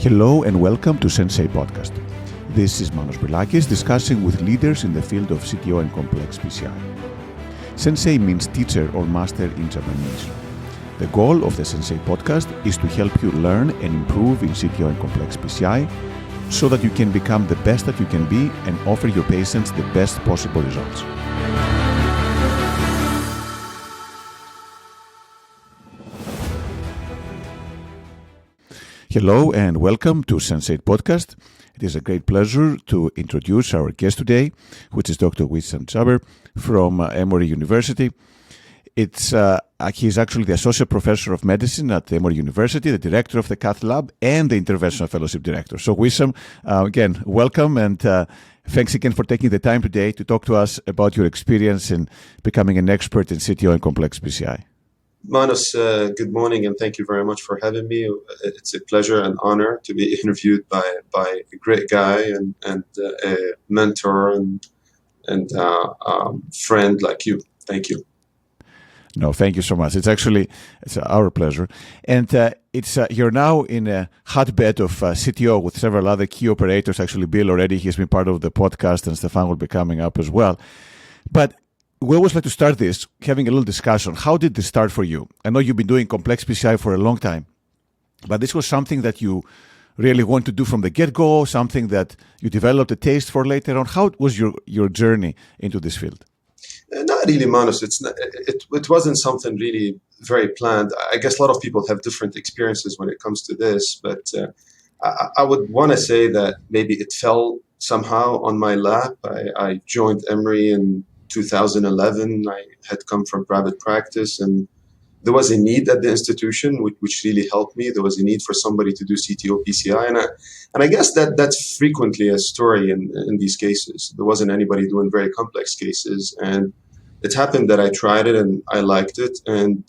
Hello and welcome to Sensei podcast. This is Manos Brilakis discussing with leaders in the field of CTO and complex PCI. Sensei means teacher or master in Japanese. The goal of the Sensei podcast is to help you learn and improve in CTO and complex PCI so that you can become the best that you can be and offer your patients the best possible results. Hello and welcome to Sensei podcast. It is a great pleasure to introduce our guest today, which is Dr. Wissam Jaber from Emory University. He's actually the Associate Professor of Medicine at Emory University, the Director of the Cath Lab, and the Interventional Fellowship Director. So Wissam, again, welcome and thanks again for taking the time today to talk to us about your experience in becoming an expert in CTO and complex PCI. Manos, good morning, and thank you very much for having me. It's a pleasure and honor to be interviewed by a great guy and a mentor and friend like you. Thank you. No, thank you so much. It's our pleasure. And you're now in a hotbed of CTO with several other key operators. Actually, Bill already, he's been part of the podcast, and Stefan will be coming up as well. But we always like to start this having a little discussion. How did this start for you? I know you've been doing complex PCI for a long time, but this was something that you really want to do from the get-go, something that you developed a taste for later on. How was your journey into this field? Not really, Manos. It wasn't something really very planned. I guess a lot of people have different experiences when it comes to this, but I would want to say that maybe it fell somehow on my lap. I joined Emory in 2011. I had come from private practice, and there was a need at the institution, which really helped me. There was a need for somebody to do CTO PCI, and I guess that's frequently a story in these cases. There wasn't anybody doing very complex cases, and it happened that I tried it and I liked it, and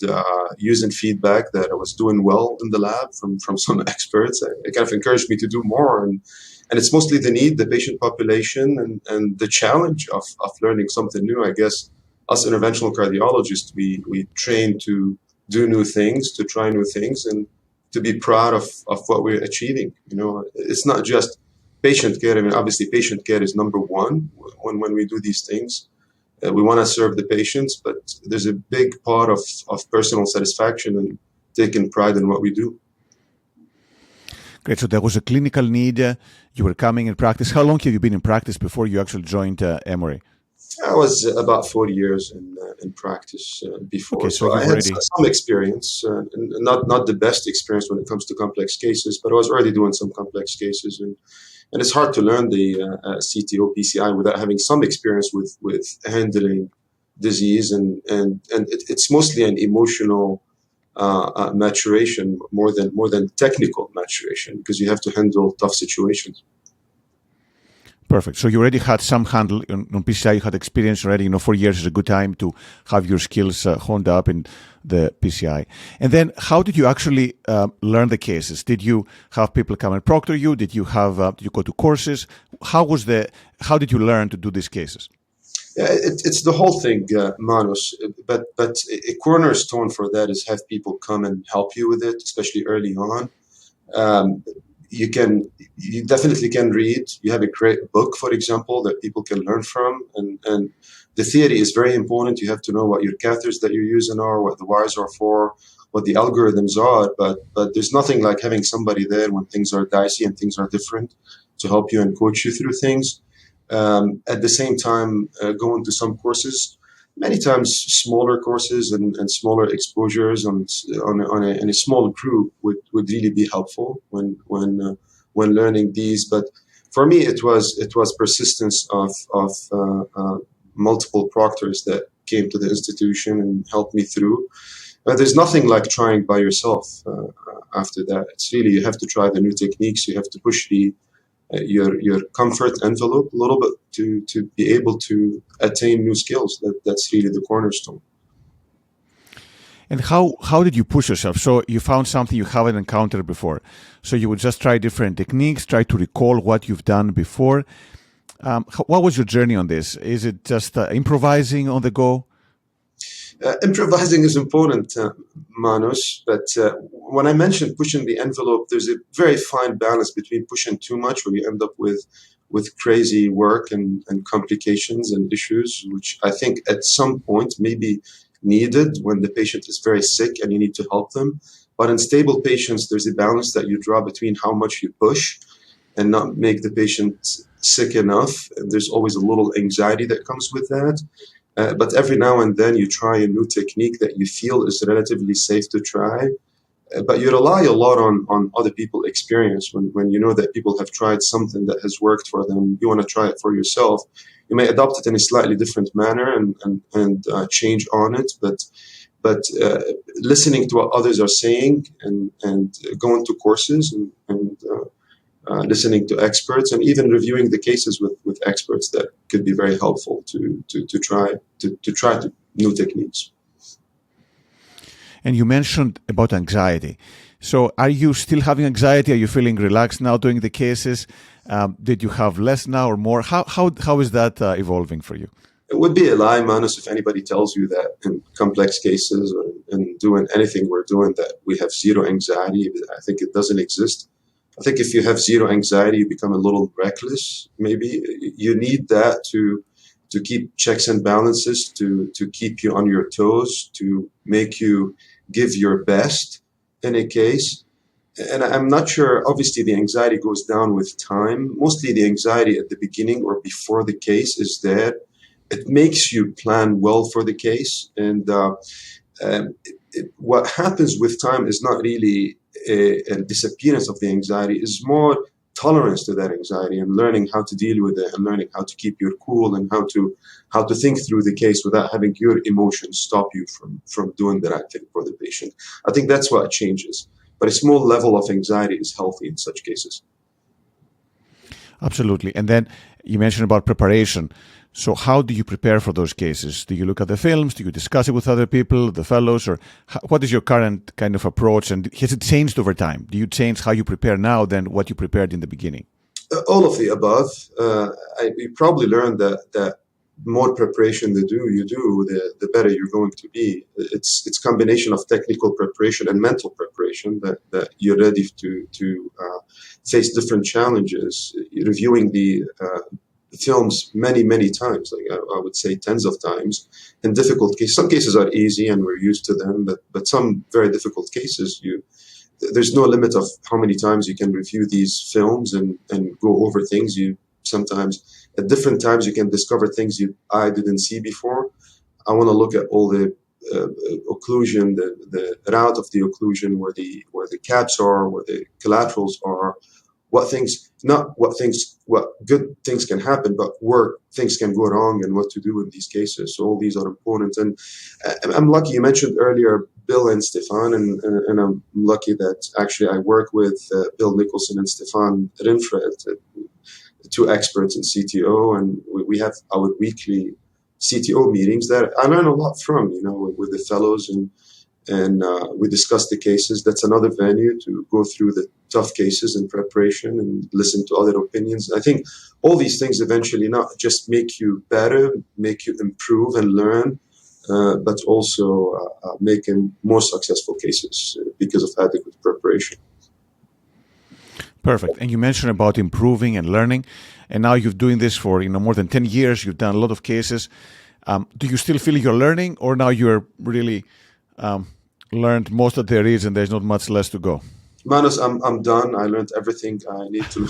using feedback that I was doing well in the lab from some experts, it kind of encouraged me to do more. And it's mostly the need, the patient population, and the challenge of learning something new. I guess us interventional cardiologists, we train to do new things, to try new things, and to be proud of what we're achieving. You know, it's not just patient care. I mean, obviously, patient care is number one when we do these things. We want to serve the patients, but there's a big part of personal satisfaction and taking pride in what we do. Great. So there was a clinical need. You were coming in practice. How long have you been in practice before you actually joined Emory? I was about 40 years in practice before. Okay, so I had some experience, not the best experience when it comes to complex cases, but I was already doing some complex cases. And it's hard to learn the CTO PCI without having some experience with handling disease. And it's mostly an emotional maturation more than technical maturation, because you have to handle tough situations. Perfect. So you already had some handle on PCI. You had experience already. 4 years is a good time to have your skills honed up in the PCI. And then, how did you actually learn the cases? Did you have people come and proctor you? Did you go to courses? How did you learn to do these cases? Yeah, it's the whole thing, Manos. But a cornerstone for that is have people come and help you with it, especially early on. You definitely can read. You have a great book, for example, that people can learn from. And the theory is very important. You have to know what your catheters that you're using are, what the wires are for, what the algorithms are. But there's nothing like having somebody there when things are dicey and things are different to help you and coach you through things. At the same time, going to some courses, many times smaller courses and smaller exposures in a small group would really be helpful when learning these. But for me, it was persistence of multiple proctors that came to the institution and helped me through. But there's nothing like trying by yourself after that. It's really, you have to try the new techniques. You have to push your comfort envelope a little bit to be able to attain new skills. That's really the cornerstone. And how did you push yourself? So you found something you haven't encountered before. So you would just try different techniques, try to recall what you've done before. What was your journey on this? Is it just improvising on the go? Improvising is important, Manos, but when I mentioned pushing the envelope, there's a very fine balance between pushing too much, where you end up with crazy work and complications and issues, which I think at some point may be needed when the patient is very sick and you need to help them. But in stable patients, there's a balance that you draw between how much you push and not make the patient sick enough. And there's always a little anxiety that comes with that. But every now and then you try a new technique that you feel is relatively safe to try. But you rely a lot on other people's experience. When you know that people have tried something that has worked for them, you want to try it for yourself. You may adopt it in a slightly different manner and change on it. But listening to what others are saying and going to courses and listening to experts and even reviewing the cases with experts, that could be very helpful to try new techniques. And you mentioned about anxiety. So are you still having anxiety? Are you feeling relaxed now doing the cases? Did you have less now or more? How is that evolving for you? It would be a lie, Manus, if anybody tells you that in complex cases or in doing anything we're doing that we have zero anxiety. I think it doesn't exist. I think if you have zero anxiety, you become a little reckless. Maybe you need that to keep checks and balances, to keep you on your toes, to make you give your best in a case. And I'm not sure, obviously the anxiety goes down with time. Mostly the anxiety at the beginning or before the case is there. It makes you plan well for the case. And what happens with time is not really a disappearance of the anxiety, is more tolerance to that anxiety and learning how to deal with it and learning how to keep your cool and how to think through the case without having your emotions stop you from doing the right thing for the patient. I think that's what changes. But a small level of anxiety is healthy in such cases. Absolutely. And then you mentioned about preparation. So how do you prepare for those cases? Do you look at the films? Do you discuss it with other people, the fellows? Or what is your current kind of approach? And has it changed over time? Do you change how you prepare now than what you prepared in the beginning? All of the above. You probably learned that more preparation you do, the better you're going to be. It's combination of technical preparation and mental preparation that you're ready to face different challenges. Reviewing the films many times, like I would say tens of times, in difficult cases. Some cases are easy and we're used to them, but some very difficult cases, there's no limit of how many times you can review these films and go over things. You sometimes at different times you can discover things I didn't see before. I want to look at all the occlusion, the route of the occlusion, where the caps are, where the collaterals are, what good things can happen, but where things can go wrong and what to do in these cases. So all these are important. And I'm lucky, you mentioned earlier Bill and Stefan, and I'm lucky that actually I work with Bill Nicholson and Stefan Rinfred, two experts in CTO, and we have our weekly CTO meetings that I learn a lot from, with the fellows, and we discuss the cases. That's another venue to go through the tough cases in preparation and listen to other opinions. I think all these things eventually not just make you better, make you improve and learn, but also making more successful cases because of adequate preparation. Perfect. And you mentioned about improving and learning, and now you're doing this for more than 10 years. You've done a lot of cases. Do you still feel you're learning, or now you're really learned most that there is and there's not much less to go? Manus, I'm done. I learned everything I need to.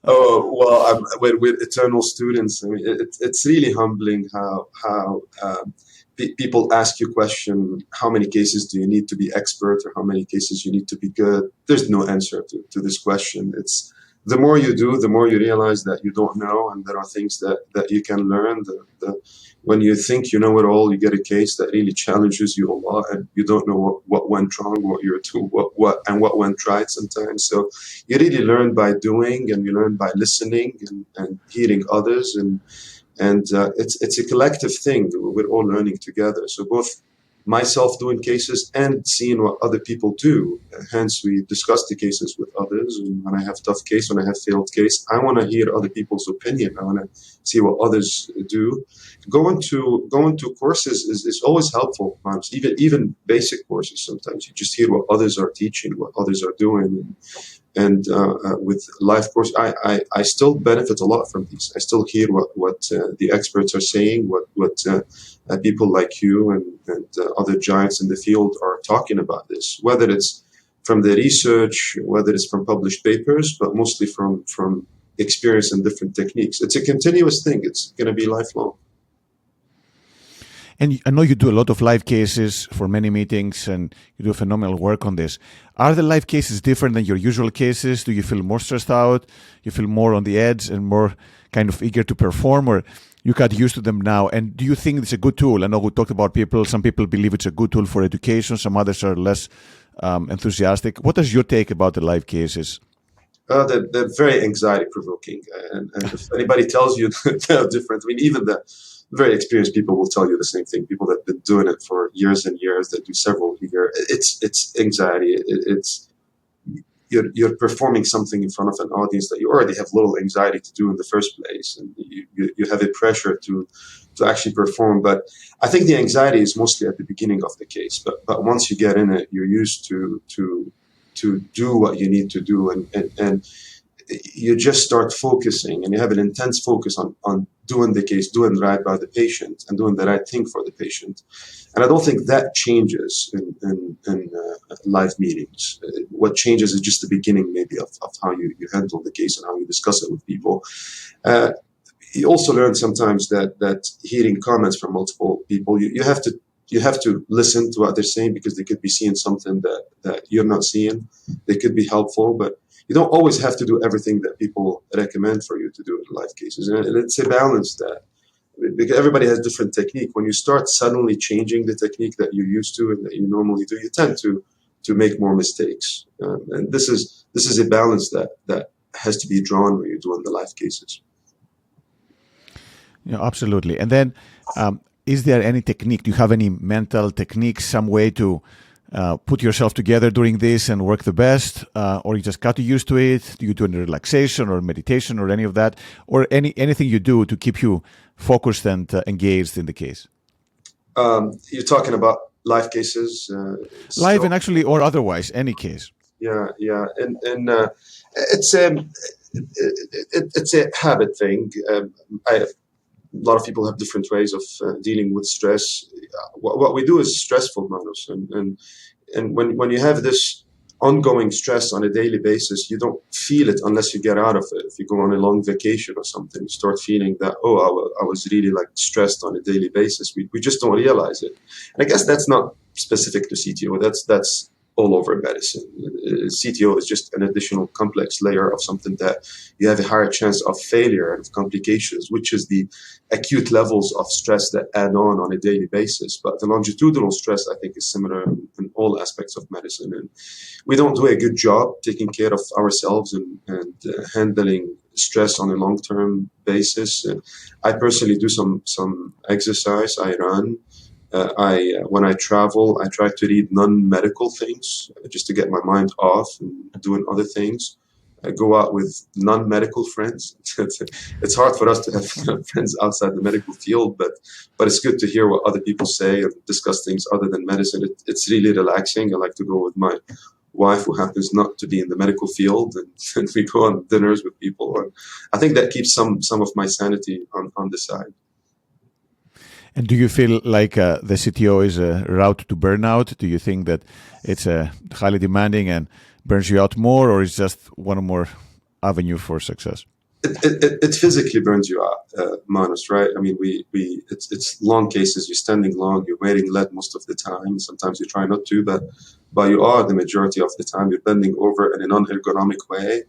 Oh well, with eternal students. I mean, it's really humbling how people ask you question, how many cases do you need to be expert, or how many cases you need to be good? There's no answer to this question. It's the more you do, the more you realize that you don't know, and there are things that you can learn. When you think you know it all, you get a case that really challenges you a lot, and you don't know what went wrong, what went right sometimes. So you really learn by doing, and you learn by listening and hearing others, and it's a collective thing. We're all learning together. So both myself doing cases and seeing what other people do. Hence, we discuss the cases with others. And when I have tough case, when I have failed case, I want to hear other people's opinion. I want to see what others do. Going to courses is always helpful. Even basic courses. Sometimes you just hear what others are teaching, what others are doing. And with live course, I still benefit a lot from these. I still hear what the experts are saying, what people like you and other giants in the field are talking about this, whether it's from the research, whether it's from published papers, but mostly from experience and different techniques. It's a continuous thing. It's going to be lifelong. And I know you do a lot of live cases for many meetings, and you do phenomenal work on this. Are the live cases different than your usual cases? Do you feel more stressed out? You feel more on the edge and more kind of eager to perform, or you got used to them now? And do you think it's a good tool? I know we talked about people. Some people believe it's a good tool for education. Some others are less enthusiastic. What is your take about the live cases? They're very anxiety provoking. And if anybody tells you they're different, I mean, even the very experienced people will tell you the same thing. People that have been doing it for years and years, that do several years, it's anxiety. You're performing something in front of an audience that you already have little anxiety to do in the first place, and you have a pressure to actually perform. But I think the anxiety is mostly at the beginning of the case. But once you get in it, you're used to do what you need to do, and you just start focusing, and you have an intense focus on doing the case, doing right by the patient, and doing the right thing for the patient. And I don't think that changes in live meetings. What changes is just the beginning, maybe, of how you handle the case and how you discuss it with people. You also learn sometimes that hearing comments from multiple people, you have to listen to what they're saying, because they could be seeing something that you're not seeing. They could be helpful, but you don't always have to do everything that people recommend for you to do in live cases. And it's a balance, that because everybody has different technique. When you start suddenly changing the technique that you're used to and that you normally do, you tend to make more mistakes. And this is a balance that has to be drawn when you're doing the live cases. Yeah, absolutely. And then, is there any technique? Do you have any mental technique, some way to put yourself together during this and work the best, or you just got used to it? Do you do any relaxation or meditation or any of that, or anything you do to keep you focused and engaged in the case? You're talking about live cases, live and actually, or otherwise, any case. Yeah, and it's a habit thing. A lot of people have different ways of dealing with stress. What we do is stressful, Manus, and when you have this ongoing stress on a daily basis, you don't feel it unless you get out of it. If you go on a long vacation or something, you start feeling that, I was really like stressed on a daily basis. We just don't realize it. And I guess that's not specific to CTO. That's all over medicine. CTO is just an additional complex layer of something that you have a higher chance of failure and of complications, which is the acute levels of stress that add on a daily basis. But the longitudinal stress, I think, is similar in all aspects of medicine. And we don't do a good job taking care of ourselves and handling stress on a long-term basis. I personally do some exercise. I run. When I travel, I try to read non-medical things just to get my mind off and doing other things. I go out with non-medical friends. It's hard for us to have friends outside the medical field, but it's good to hear what other people say and discuss things other than medicine. It's really relaxing. I like to go with my wife, who happens not to be in the medical field, and we go on dinners with people. And I think that keeps some of my sanity on the side. And do you feel like the CTO is a route to burnout? Do you think that it's highly demanding and burns you out more, or is just one more avenue for success? It physically burns you out, Manus, right? I mean, it's long cases. You're standing long. You're wearing lead most of the time. Sometimes you try not to, but you are the majority of the time. You're bending over in an unergonomic way.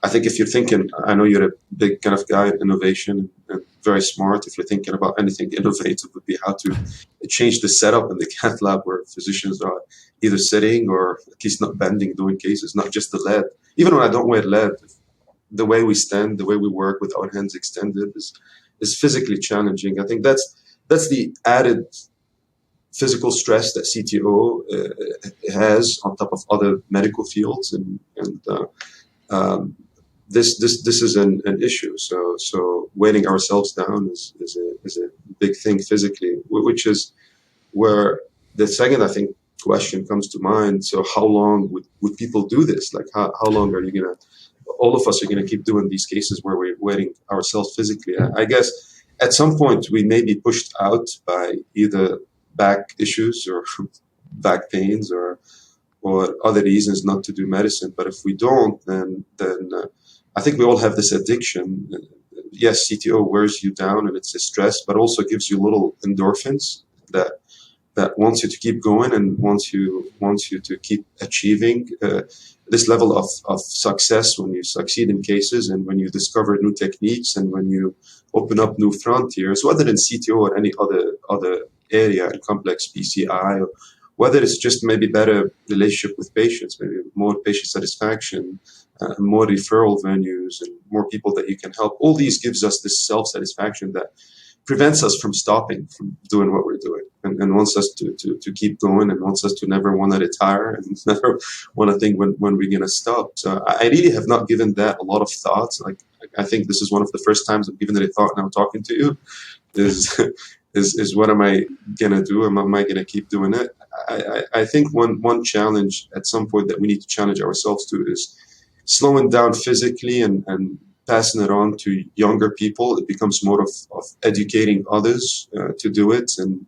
I think if you're thinking, I know you're a big kind of guy in innovation and very smart. If you're thinking about anything innovative, would be how to change the setup in the cath lab where physicians are either sitting or at least not bending doing cases, not just the lead. Even when I don't wear lead, the way we stand, the way we work with our hands extended is physically challenging. I think that's the added physical stress that CTO has on top of other medical fields, and this is an issue. So weighing ourselves down is a big thing physically, which is where the second, I think, question comes to mind. So how long would people do this? Like how long are you gonna? All of us are gonna keep doing these cases where we're weighing ourselves physically. I guess at some point we may be pushed out by either back issues or back pains or other reasons not to do medicine. But if we don't, then I think we all have this addiction. Yes, CTO wears you down and it's a stress, but also gives you little endorphins that wants you to keep going and wants you to keep achieving this level of success when you succeed in cases and when you discover new techniques and when you open up new frontiers, whether in CTO or any other area in complex PCI, or whether it's just maybe better relationship with patients, maybe more patient satisfaction, more referral venues, and more people that you can help. All these gives us this self-satisfaction that prevents us from stopping from doing what we're doing and wants us to keep going and wants us to never want to retire and never want to think when we're going to stop. So I really have not given that a lot of thoughts. Like, I think this is one of the first times I've given it a thought now talking to you is what am I going to do? Am I going to keep doing it? I think one challenge at some point that we need to challenge ourselves to is slowing down physically and passing it on to younger people. It becomes more of educating others to do it and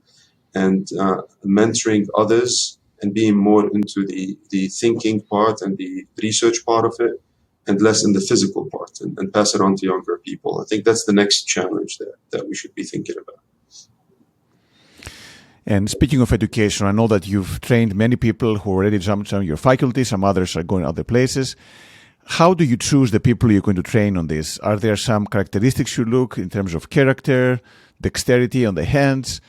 mentoring others and being more into the thinking part and the research part of it and less in the physical part and pass it on to younger people. I think that's the next challenge that we should be thinking about. And speaking of education, I know that you've trained many people who already jumped on your faculty. Some others are going other places. How do you choose the people you're going to train on this? Are there some characteristics you look in terms of character, dexterity on the hands?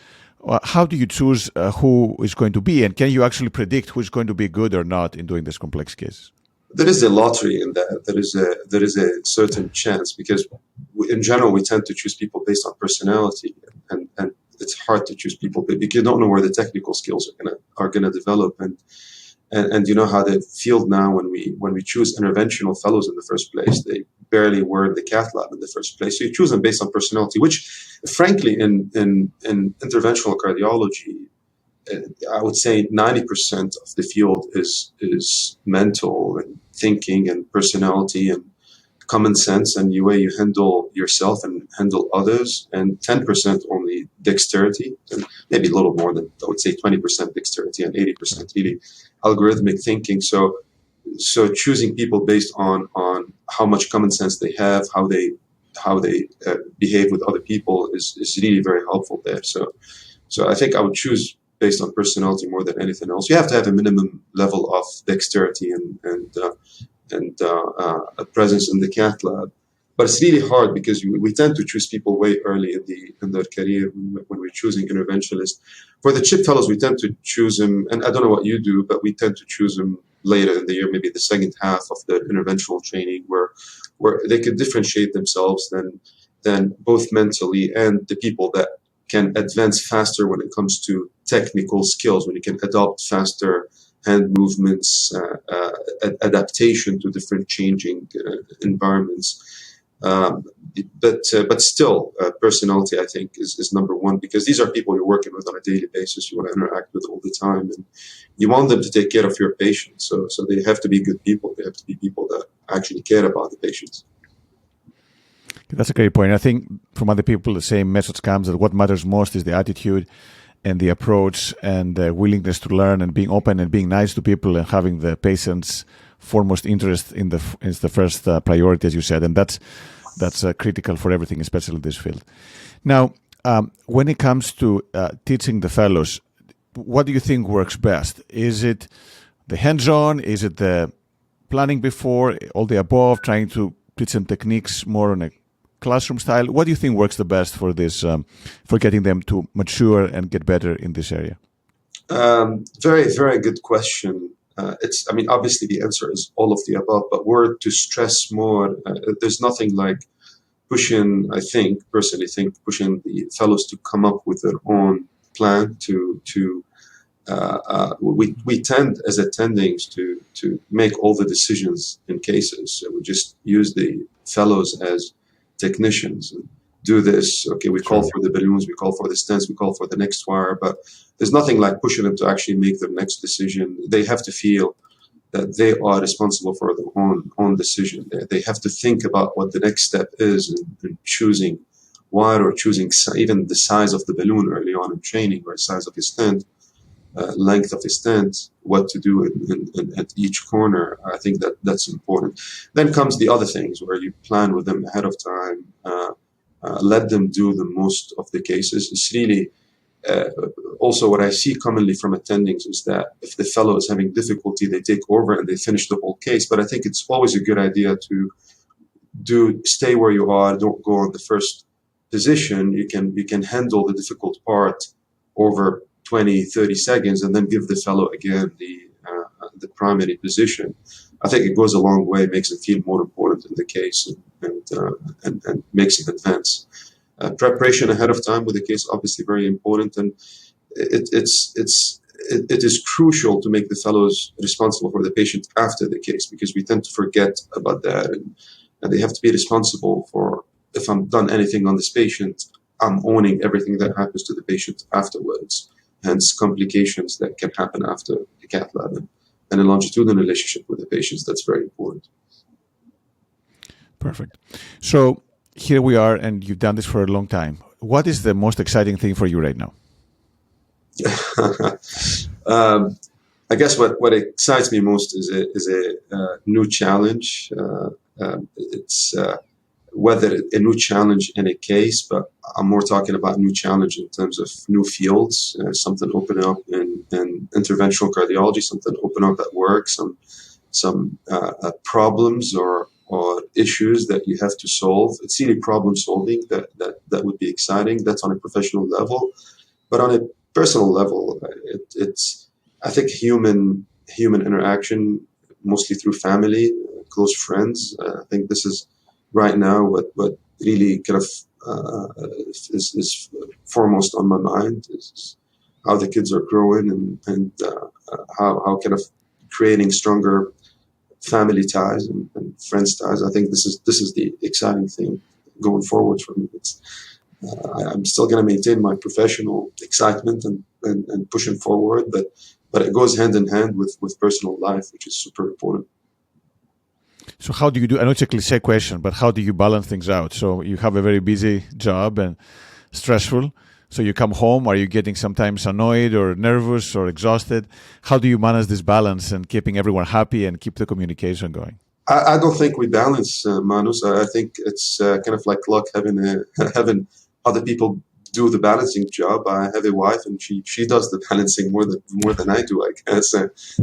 How do you choose who is going to be? And can you actually predict who's going to be good or not in doing this complex case? There is a lottery in that. There is a certain chance because in general, we tend to choose people based on personality and it's hard to choose people because you don't know where the technical skills are gonna develop and you know how the field now when we choose interventional fellows in the first place, they barely were in the cath lab in the first place. So you choose them based on personality, which frankly in interventional cardiology, I would say 90% of the field is mental and thinking and personality and common sense and the way you handle yourself and handle others, and 10% only dexterity, and maybe a little more than, I would say 20% dexterity and 80% really algorithmic thinking. So choosing people based on how much common sense they have, how they behave with other people is really very helpful there. So I think I would choose based on personality more than anything else. You have to have a minimum level of dexterity and a presence in the cath lab. But it's really hard because we tend to choose people way early in their career when we're choosing interventionists. For the CHIP fellows, we tend to choose them, and I don't know what you do, but we tend to choose them later in the year, maybe the second half of the interventional training, where they could differentiate themselves than both mentally and the people that can advance faster when it comes to technical skills, when you can adopt faster hand movements, adaptation to different changing environments. But still, personality, I think, is number one, because these are people you're working with on a daily basis. You want to interact with all the time, and you want them to take care of your patients. So they have to be good people. They have to be people that actually care about the patients. That's a great point. I think from other people, the same message comes that what matters most is the attitude and the approach and the willingness to learn and being open and being nice to people and having the patient's foremost interest is the first priority, as you said. And that's critical for everything, especially in this field. Now, when it comes to teaching the fellows, what do you think works best? Is it the hands-on? Is it the planning before, all the above, trying to teach them techniques more on a classroom style? What do you think works the best for this, for getting them to mature and get better in this area? Very, very good question. Obviously the answer is all of the above, but were to stress more, there's nothing like pushing the fellows to come up with their own plan to we tend as attendings to make all the decisions in cases. So we just use the fellows as technicians and do this. Okay, we call Sure. for the balloons, we call for the stents, we call for the next wire, but there's nothing like pushing them to actually make their next decision. They have to feel that they are responsible for their own decision. They have to think about what the next step is in choosing wire or choosing even the size of the balloon early on in training, or size of the stent, length of the stent, what to do at each corner. I think that's important. Then comes the other things where you plan with them ahead of time, let them do the most of the cases. It's really uh, also what I see commonly from attendings is that if the fellow is having difficulty, they take over and they finish the whole case. But I think it's always a good idea to stay where you are, don't go on the first position. You can handle the difficult part over 20-30 seconds and then give the fellow again the primary position. I think it goes a long way, makes it feel more important in the case, and makes it advance. Preparation ahead of time with the case obviously very important, and it is crucial to make the fellows responsible for the patient after the case, because we tend to forget about that, and they have to be responsible for, if I'm done anything on this patient, I'm owning everything that happens to the patient afterwards, hence complications that can happen after the cath lab, and a longitudinal relationship with the patients. That's very important. Perfect. So here we are, and you've done this for a long time. What is the most exciting thing for you right now? I guess what excites me most is a new challenge. It's whether a new challenge in a case, but I'm more talking about new challenge in terms of new fields, something open up in interventional cardiology, something open up at work, some problems or issues that you have to solve. It's really problem solving that would be exciting. That's on a professional level, but on a personal level, it's I think human interaction, mostly through family, close friends. I think this is right now what really kind of is foremost on my mind is how the kids are growing, and how kind of creating stronger family ties and friends ties. I think this is the exciting thing going forward for me. I'm still going to maintain my professional excitement and pushing forward, but it goes hand in hand with personal life, which is super important. So how do you do? I know it's a cliche question, but how do you balance things out? So you have a very busy job and stressful. So you come home. Are you getting sometimes annoyed or nervous or exhausted? How do you manage this balance and keeping everyone happy and keep the communication going? I don't think we balance, Manus. I think it's kind of like luck having other people do the balancing job. I have a wife, and she does the balancing more than I do, I guess.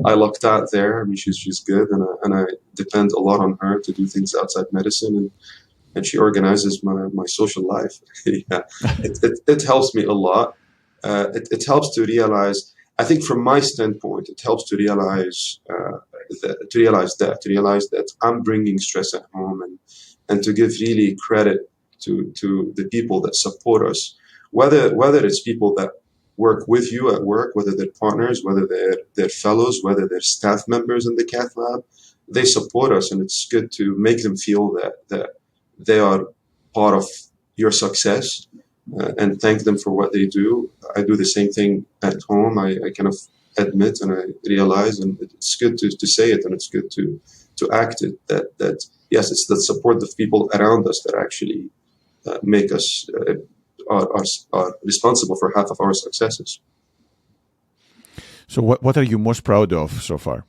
I lucked out there. I mean, she's good, and I depend a lot on her to do things outside medicine, and she organizes my social life. Yeah, it helps me a lot. It helps to realize. I think from my standpoint, it helps to realize that I'm bringing stress at home, and to give really credit to the people that support us, whether it's people that work with you at work, whether they're partners, whether they're fellows, whether they're staff members in the cath lab. They support us, and it's good to make them feel that they are part of your success, and thank them for what they do. I do the same thing at home. I kind of admit and I realize, and it's good to say it, and it's good to act it. That yes, it's the support of people around us that actually make us are responsible for half of our successes. So what are you most proud of so far?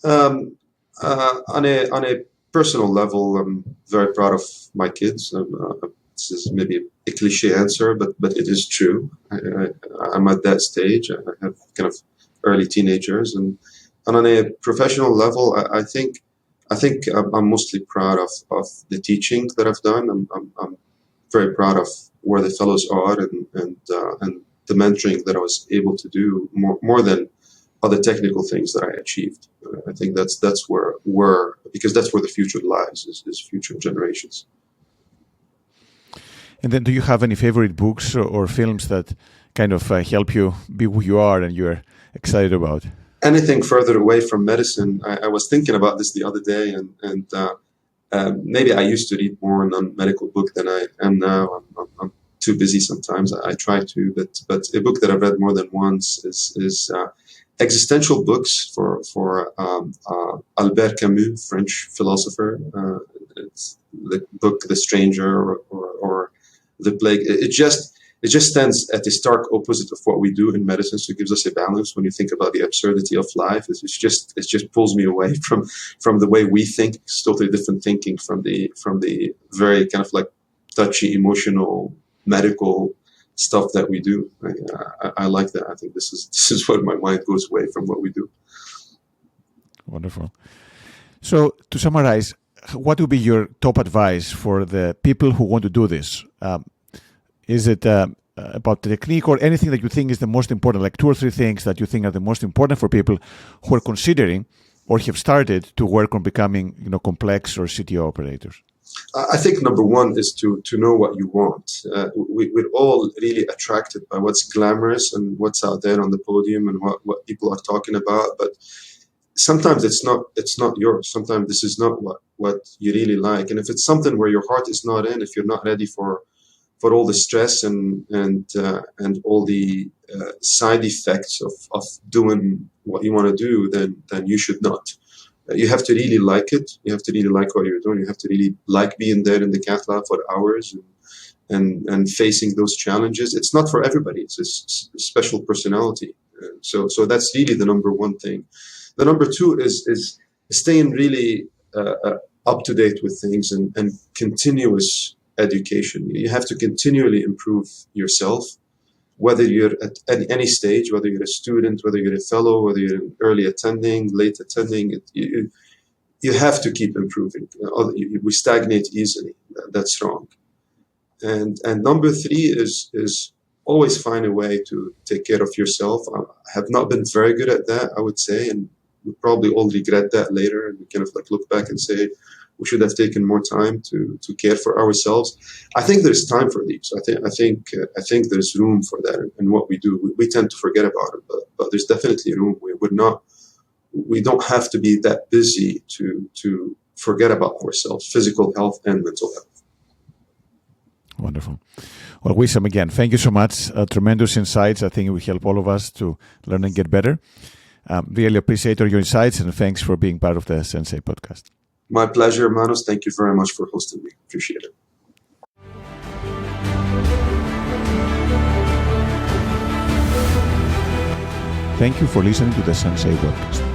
On a personal level, I'm very proud of my kids. This is maybe a cliche answer, but it is true. I'm at that stage. I have kind of early teenagers, and on a professional level, I think I'm mostly proud of the teaching that I've done. I'm very proud of where the fellows are, and the mentoring that I was able to do more than other technical things that I achieved. I think that's where because that's where the future lies, is future generations. And then do you have any favorite books or films that kind of help you be who you are and you're excited about? Anything further away from medicine. I was thinking about this the other day, and maybe I used to read more non-medical book than I am now. I'm too busy sometimes. I try to, but a book that I've read more than once is existential books for Albert Camus, French philosopher. It's the book The Stranger or The Plague. It just stands at the stark opposite of what we do in medicine. So it gives us a balance when you think about the absurdity of life. It just pulls me away from the way we think. It's totally different thinking from the very kind of like touchy, emotional, medical stuff that we do. I like that. I think this is what my mind goes away from what we do. Wonderful. So to summarize, what would be your top advice for the people who want to do this? Is it about the technique or anything that you think is the most important, like 2 or 3 things that you think are the most important for people who are considering or have started to work on becoming, complex or CTO operators? I think number one is to know what you want. We're all really attracted by what's glamorous and what's out there on the podium and what people are talking about. But sometimes it's not yours. Sometimes this is not what you really like. And if it's something where your heart is not in, if you're not ready for all the stress and all the side effects of doing what you want to do, then you should not. You have to really like it. You have to really like what you're doing. You have to really like being there in the cath lab for hours and facing those challenges. It's not for everybody. It's a special personality. So that's really the number one thing. The number two is staying really up to date with things and continuous education. You have to continually improve yourself, whether you're at any stage, whether you're a student, whether you're a fellow, whether you're early attending, late attending. You have to keep improving. We stagnate easily. That's wrong. And number three is always find a way to take care of yourself. I have not been very good at that, I would say, and we probably all regret that later. And we kind of like look back and say, we should have taken more time to care for ourselves. I think there's time for these. I think there's room for that in what we do. We tend to forget about it, but there's definitely room. We don't have to be that busy to forget about ourselves, physical health and mental health. Wonderful. Well, Wissam, again, thank you so much. Tremendous insights. I think it will help all of us to learn and get better. Really appreciate all your insights, and thanks for being part of the Sensei podcast. My pleasure, Manos. Thank you very much for hosting me. Appreciate it. Thank you for listening to the Sensei podcast.